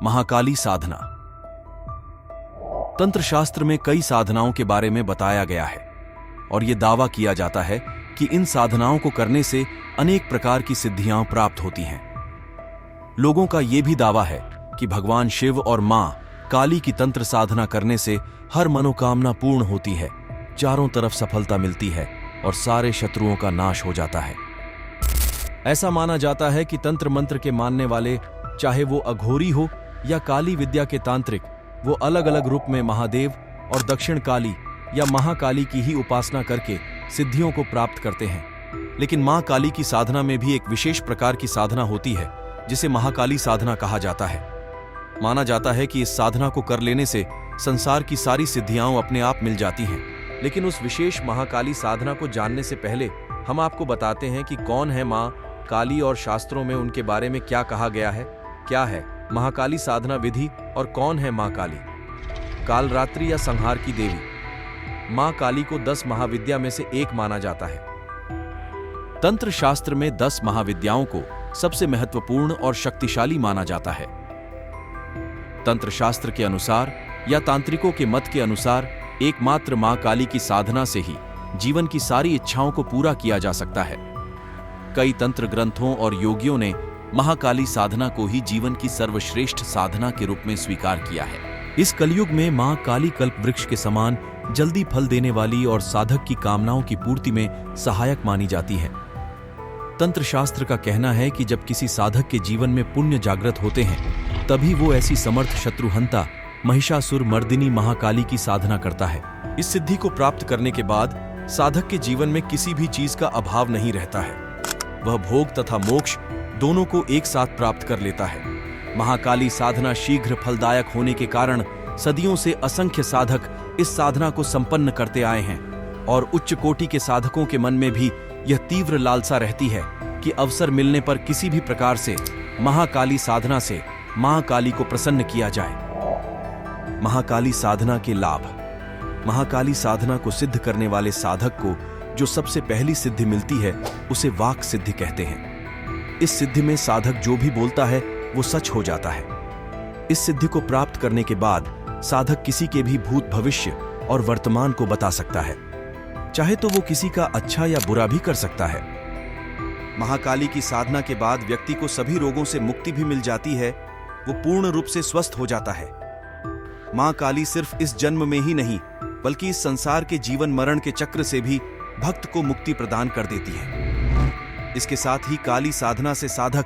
महाकाली साधना। तंत्र शास्त्र में कई साधनाओं के बारे में बताया गया है और यह दावा किया जाता है कि इन साधनाओं को करने से अनेक प्रकार की सिद्धियां प्राप्त होती हैं। लोगों का यह भी दावा है कि भगवान शिव और मां काली की तंत्र साधना करने से हर मनोकामना पूर्ण होती है, चारों तरफ सफलता मिलती है और सारे शत्रुओं का नाश हो जाता है। ऐसा माना जाता है कि तंत्र मंत्र के मानने वाले, चाहे वो अघोरी हो या काली विद्या के तांत्रिक, वो अलग अलग रूप में महादेव और दक्षिण काली या महाकाली की ही उपासना करके सिद्धियों को प्राप्त करते हैं। लेकिन मां काली की साधना में भी एक विशेष प्रकार की साधना होती है जिसे महाकाली साधना कहा जाता है। माना जाता है कि इस साधना को कर लेने से संसार की सारी सिद्धियां अपने आप मिल जाती हैं। लेकिन उस विशेष महाकाली साधना को जानने से पहले हम आपको बताते हैं कि कौन है मां काली और शास्त्रों में उनके बारे में क्या कहा गया है। क्या है महाकाली साधना विधि और कौन है मां काली? कालरात्रि या संहार की देवी मां काली को 10 महाविद्या में से एक माना जाता है। तंत्र शास्त्र में 10 महाविद्याओं को सबसे महत्वपूर्ण और शक्तिशाली माना जाता है। तंत्र शास्त्र के अनुसार या तांत्रिकों के मत के अनुसार एकमात्र मां काली की साधना से ही जीवन की सारी इच्छाओं को पूरा किया जा सकता है। कई तंत्र ग्रंथों और योगियों ने महाकाली साधना को ही जीवन की सर्वश्रेष्ठ साधना के रूप में स्वीकार किया है। इस कलयुग में मां काली कल्प वृक्ष के समान जल्दी फल देने वाली और साधक की कामनाओं की पूर्ति में सहायक मानी जाती है। तंत्र शास्त्र का कहना है कि जब किसी साधक के जीवन में पुण्य जागृत होते हैं तभी वो ऐसी समर्थ शत्रुहंता महिषासुर मर्दिनी महाकाली की साधना करता है। इस सिद्धि को प्राप्त करने के बाद साधक के जीवन में किसी भी चीज का अभाव नहीं रहता है। वह भोग तथा मोक्ष दोनों को एक साथ प्राप्त कर लेता है। महाकाली साधना शीघ्र फलदायक होने के कारण सदियों से असंख्य साधक इस साधना को संपन्न करते आए हैं और उच्च कोटि के साधकों के मन में भी यह तीव्र लालसा रहती है कि अवसर मिलने पर किसी भी प्रकार से महाकाली साधना से मां काली को प्रसन्न किया जाए। महाकाली साधना के लाभ। महाकाली साधना को सिद्ध करने वाले साधक को जो सबसे पहली सिद्धि मिलती है उसे वाक सिद्धि कहते हैं। इस सिद्धि में साधक जो भी बोलता है वो सच हो जाता है। इस सिद्धि को प्राप्त करने के बाद साधक किसी के भी भूत भविष्य और वर्तमान को बता सकता है, चाहे तो वो किसी का अच्छा या बुरा भी कर सकता है। महाकाली की साधना के बाद व्यक्ति को सभी रोगों से मुक्ति भी मिल जाती है, वो पूर्ण रूप से स्वस्थ हो जाता है। मां काली सिर्फ इस जन्म में ही नहीं बल्कि इस संसार के जीवन मरण के चक्र से भी भक्त को मुक्ति प्रदान कर देती है। इसके साथ ही काली साधना से साधक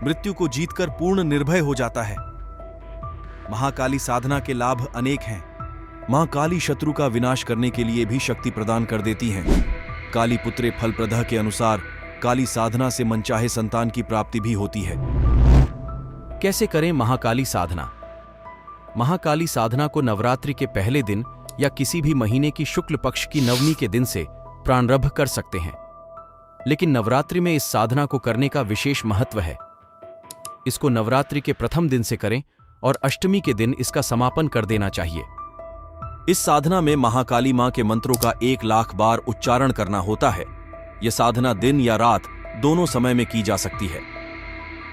मृत्यु को जीतकर पूर्ण निर्भय हो जाता है। महाकाली साधना के लाभ अनेक हैं। मां काली शत्रु का विनाश करने के लिए भी शक्ति प्रदान कर देती हैं। काली पुत्रे फलप्रदः के अनुसार काली साधना से मनचाहे संतान की प्राप्ति भी होती है। कैसे करें महाकाली साधना? महाकाली साधना को नवरात्रि के पहले दिन या किसी भी महीने की शुक्ल पक्ष की नवमी के दिन से प्रारंभ कर सकते हैं। लेकिन नवरात्रि में इस साधना को करने का विशेष महत्व है। इसको नवरात्रि के प्रथम दिन से करें और अष्टमी के दिन इसका समापन कर देना चाहिए। इस साधना में महाकाली मां के मंत्रों का 1 लाख बार उच्चारण करना होता है। यह साधना दिन या रात दोनों समय में की जा सकती है,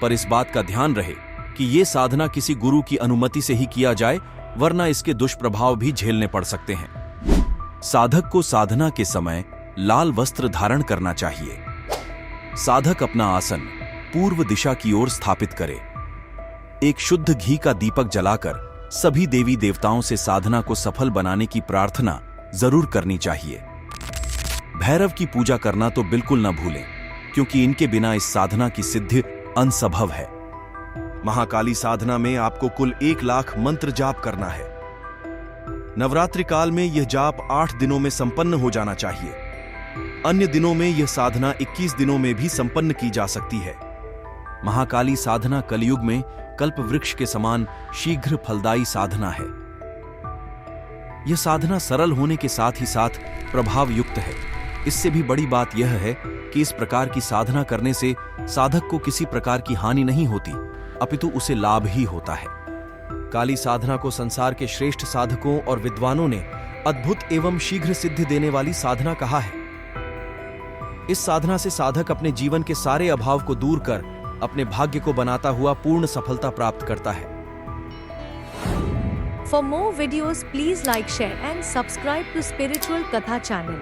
पर इस बात का ध्यान रहे कि यह साधना किसी गुरु की अनुमति से ही किया जाए, वरना इसके दुष्प्रभाव भी झेलने पड़ सकते हैं। साधक को साधना के समय लाल वस्त्र धारण करना चाहिए। साधक अपना आसन पूर्व दिशा की ओर स्थापित करे। एक शुद्ध घी का दीपक जलाकर सभी देवी देवताओं से साधना को सफल बनाने की प्रार्थना जरूर करनी चाहिए। भैरव की पूजा करना तो बिल्कुल न भूलें, क्योंकि इनके बिना इस साधना की सिद्धि असंभव है। महाकाली साधना में आपको कुल 1 लाख मंत्र जाप करना है। नवरात्रि काल में यह जाप 8 दिनों में संपन्न हो जाना चाहिए। अन्य दिनों में यह साधना 21 दिनों में भी संपन्न की जा सकती है। महाकाली साधना कलयुग में कल्प वृक्ष के समान शीघ्र फलदायी साधना है। यह साधना सरल होने के साथ ही साथ प्रभाव युक्त है। इससे भी बड़ी बात यह है कि इस प्रकार की साधना करने से साधक को किसी प्रकार की हानि नहीं होती, अपितु उसे लाभ ही होता है। काली साधना को संसार के श्रेष्ठ साधकों और विद्वानों ने अद्भुत एवं शीघ्र सिद्धि देने वाली साधना कहा है। इस साधना से साधक अपने जीवन के सारे अभाव को दूर कर अपने भाग्य को बनाता हुआ पूर्ण सफलता प्राप्त करता है। For more videos, please like, share and subscribe to Spiritual Katha channel.